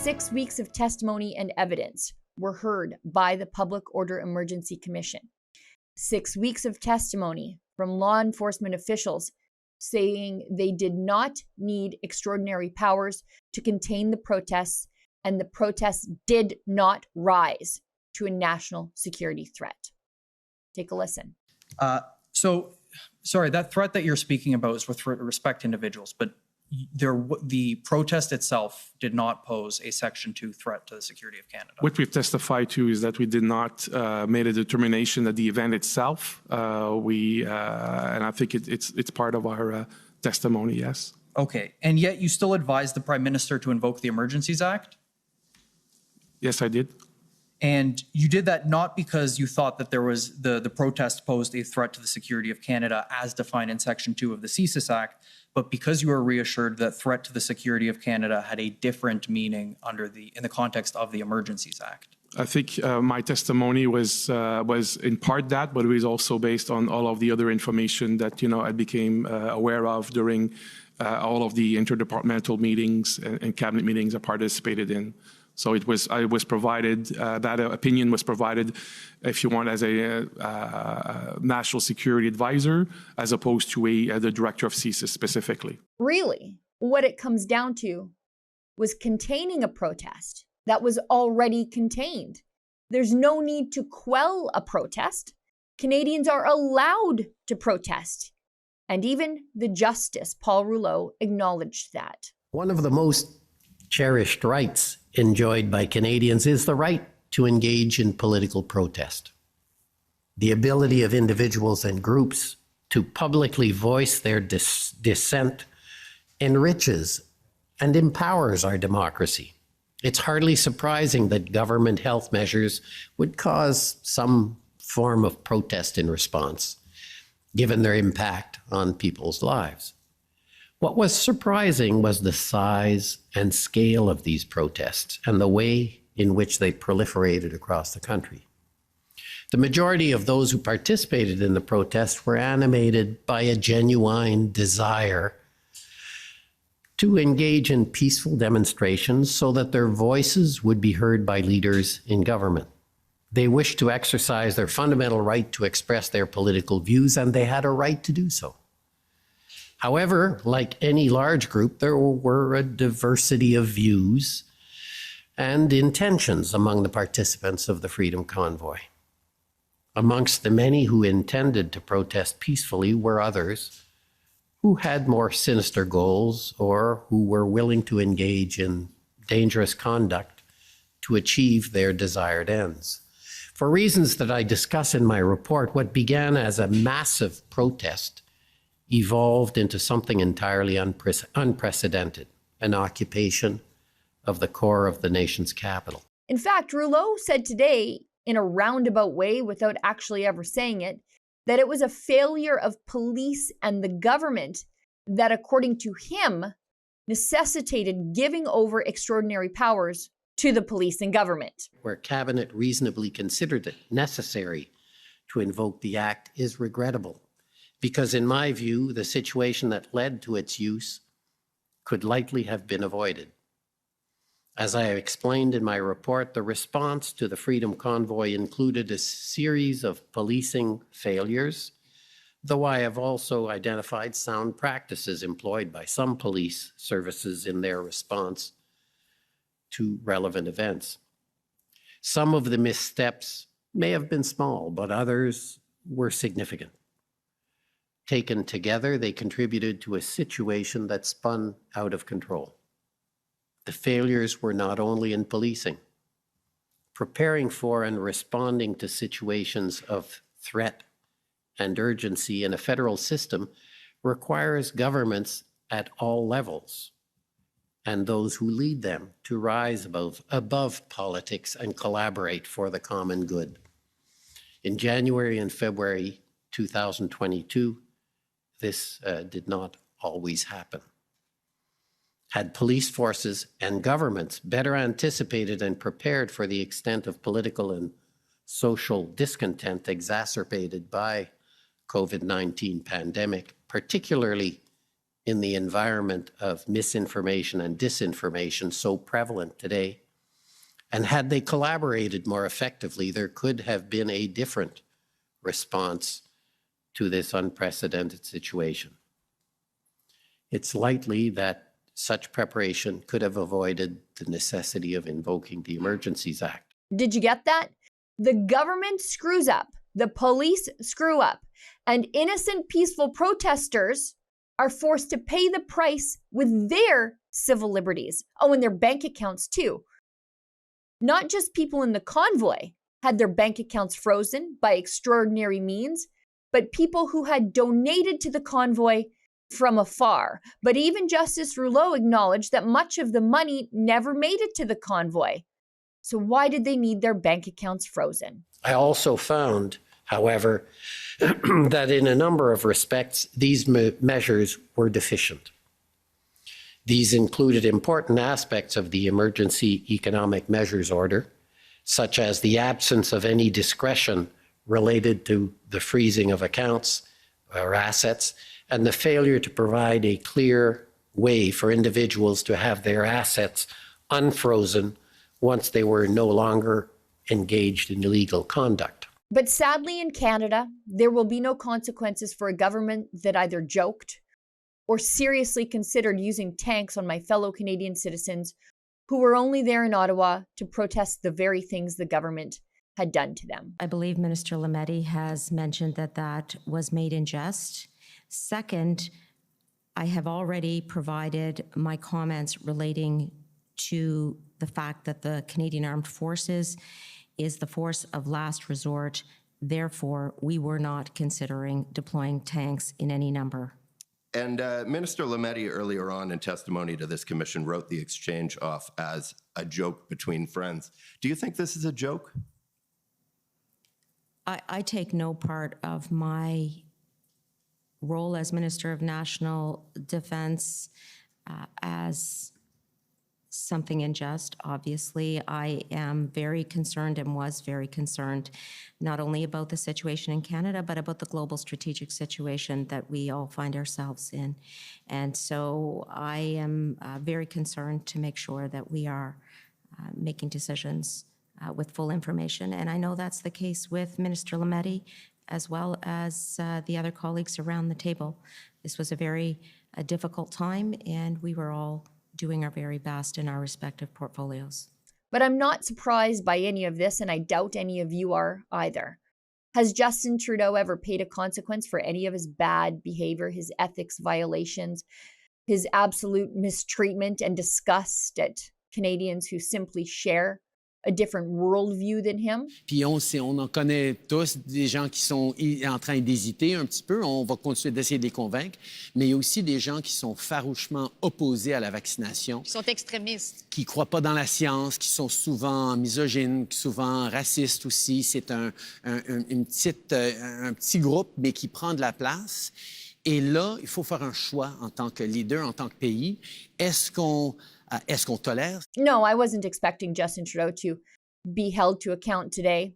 6 weeks of testimony and evidence were heard by the Public Order Emergency Commission. 6 weeks of testimony from law enforcement officials saying they did not need extraordinary powers to contain the protests, and the protests did not rise to a national security threat. Take a listen. Sorry, that threat that you're speaking about is with respect to individuals, but the protest itself did not pose a Section 2 threat to the security of Canada. What we've testified to is that we did not made a determination that the event itself, and I think it's part of our testimony, yes. Okay, and yet you still advised the Prime Minister to invoke the Emergencies Act? Yes, I did. And you did that not because you thought that there was the protest posed a threat to the security of Canada as defined in Section 2 of the CSIS Act, but because you were reassured that threat to the security of Canada had a different meaning in the context of the Emergencies Act. I think my testimony was in part that, but it was also based on all of the other information that I became aware of during all of the interdepartmental meetings and cabinet meetings I participated in. So I was provided, that opinion was provided, if you want, as a national security advisor, as opposed to the director of CSIS specifically. Really, what it comes down to was containing a protest that was already contained. There's no need to quell a protest. Canadians are allowed to protest. And even the Justice, Paul Rouleau, acknowledged that. One of the most cherished rights enjoyed by Canadians is the right to engage in political protest. The ability of individuals and groups to publicly voice their dissent enriches and empowers our democracy. It's hardly surprising that government health measures would cause some form of protest in response, given their impact on people's lives. What was surprising was the size and scale of these protests and the way in which they proliferated across the country. The majority of those who participated in the protests were animated by a genuine desire to engage in peaceful demonstrations so that their voices would be heard by leaders in government. They wished to exercise their fundamental right to express their political views, and they had a right to do so. However, like any large group, there were a diversity of views and intentions among the participants of the Freedom Convoy. Amongst the many who intended to protest peacefully were others who had more sinister goals or who were willing to engage in dangerous conduct to achieve their desired ends. For reasons that I discuss in my report, what began as a massive protest evolved into something entirely unprecedented, an occupation of the core of the nation's capital. In fact, Rouleau said today, in a roundabout way, without actually ever saying it, that it was a failure of police and the government that, according to him, necessitated giving over extraordinary powers to the police and government. Where Cabinet reasonably considered it necessary to invoke the Act is regrettable, because in my view, the situation that led to its use could likely have been avoided. As I have explained in my report, the response to the Freedom Convoy included a series of policing failures, though I have also identified sound practices employed by some police services in their response to relevant events. Some of the missteps may have been small, but others were significant. Taken together, they contributed to a situation that spun out of control. The failures were not only in policing. Preparing for and responding to situations of threat and urgency in a federal system requires governments at all levels and those who lead them to rise above politics and collaborate for the common good. In January and February 2022, this did not always happen. Had police forces and governments better anticipated and prepared for the extent of political and social discontent exacerbated by COVID-19 pandemic, particularly in the environment of misinformation and disinformation so prevalent today. And had they collaborated more effectively, there could have been a different response to this unprecedented situation. It's likely that such preparation could have avoided the necessity of invoking the Emergencies Act. Did you get that? The government screws up, the police screw up, and innocent peaceful protesters are forced to pay the price with their civil liberties. Oh, and their bank accounts too. Not just people in the convoy had their bank accounts frozen by extraordinary means, but people who had donated to the convoy from afar. But even Justice Rouleau acknowledged that much of the money never made it to the convoy. So why did they need their bank accounts frozen? I also found, however, that in a number of respects, these measures were deficient. These included important aspects of the Emergency Economic Measures Order, such as the absence of any discretion related to the freezing of accounts or assets, and the failure to provide a clear way for individuals to have their assets unfrozen once they were no longer engaged in illegal conduct. But sadly, in Canada, there will be no consequences for a government that either joked or seriously considered using tanks on my fellow Canadian citizens who were only there in Ottawa to protest the very things the government had done to them. I believe Minister Lametti has mentioned that that was made in jest. Second, I have already provided my comments relating to the fact that the Canadian Armed Forces is the force of last resort. Therefore, we were not considering deploying tanks in any number. And Minister Lametti, earlier on in testimony to this commission, wrote the exchange off as a joke between friends. Do you think this is a joke? I take no part of my role as Minister of National Defense as something unjust. Obviously, I am very concerned and was very concerned not only about the situation in Canada, but about the global strategic situation that we all find ourselves in. And so I am very concerned to make sure that we are making decisions with full information. And I know that's the case with Minister Lametti, as well as the other colleagues around the table. This was a very difficult time, and we were all doing our very best in our respective portfolios. But I'm not surprised by any of this, and I doubt any of you are either. Has Justin Trudeau ever paid a consequence for any of his bad behavior, his ethics violations, his absolute mistreatment and disgust at Canadians who simply share a different worldview than him? Puis on en connaît tous des gens qui sont en train d'hésiter un petit peu. On va continuer d'essayer de les convaincre. Mais il y a aussi des gens qui sont farouchement opposés à la vaccination. Qui sont extrémistes. Qui ne croient pas dans la science, qui sont souvent misogynes, souvent racistes aussi. C'est un petit groupe, mais qui prend de la place. Et là, il faut faire un choix en tant que leader, en tant que pays. Est-ce qu'on tolère? No, I wasn't expecting Justin Trudeau to be held to account today.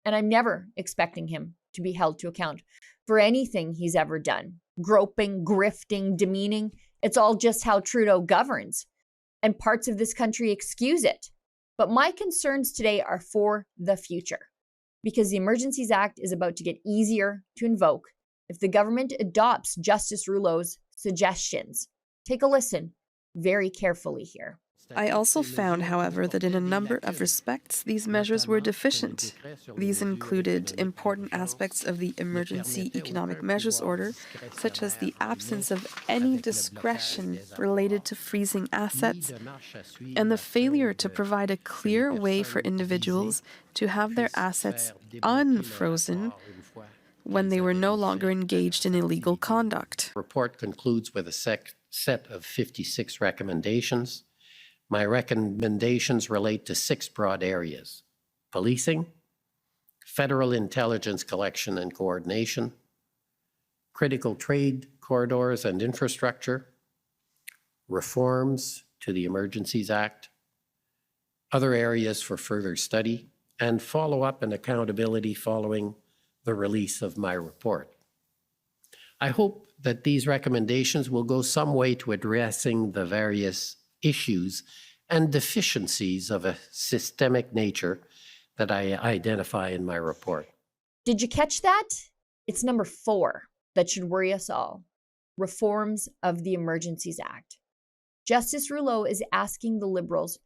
And I'm never expecting him to be held to account for anything he's ever done. Groping, grifting, demeaning. It's all just how Trudeau governs. And parts of this country excuse it. But my concerns today are for the future. Because the Emergencies Act is about to get easier to invoke if the government adopts Justice Rouleau's suggestions. Take a listen very carefully here. I also found, however, that in a number of respects, these measures were deficient. These included important aspects of the Emergency Economic Measures Order, such as the absence of any discretion related to freezing assets, and the failure to provide a clear way for individuals to have their assets unfrozen when they were no longer engaged in illegal conduct. The report concludes with a set of 56 recommendations. My recommendations relate to 6 broad areas: policing, federal intelligence collection and coordination, critical trade corridors and infrastructure, reforms to the Emergencies Act, other areas for further study, and follow-up and accountability following the release of my report. I hope that these recommendations will go some way to addressing the various issues and deficiencies of a systemic nature that I identify in my report. Did you catch that? It's number 4 that should worry us all. Reforms of the Emergencies Act. Justice Rouleau is asking the Liberals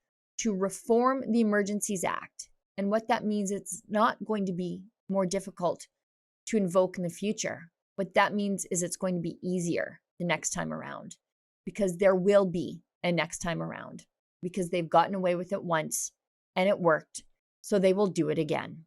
to reform the Emergencies Act. And what that means, it's not going to be more difficult to invoke in the future. What that means is it's going to be easier the next time around, because there will be a next time around, because they've gotten away with it once and it worked, so they will do it again.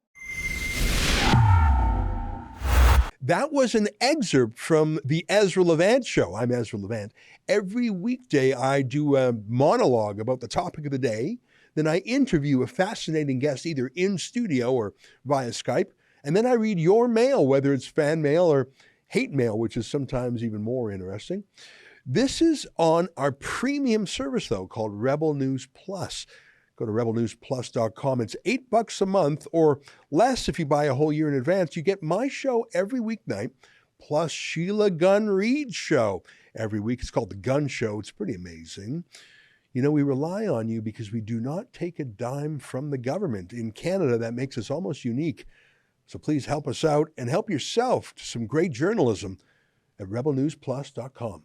That was an excerpt from the Ezra Levant Show. I'm Ezra Levant. Every weekday, I do a monologue about the topic of the day. Then I interview a fascinating guest either in studio or via Skype. And then I read your mail, whether it's fan mail or hate mail, which is sometimes even more interesting. This is on our premium service, though, called Rebel News Plus. Go to rebelnewsplus.com. It's $8 a month or less if you buy a whole year in advance. You get my show every weeknight, plus Sheila Gunn Reid's show every week. It's called The Gun Show. It's pretty amazing. You know, we rely on you because we do not take a dime from the government. In Canada, that makes us almost unique. So please help us out and help yourself to some great journalism at rebelnewsplus.com.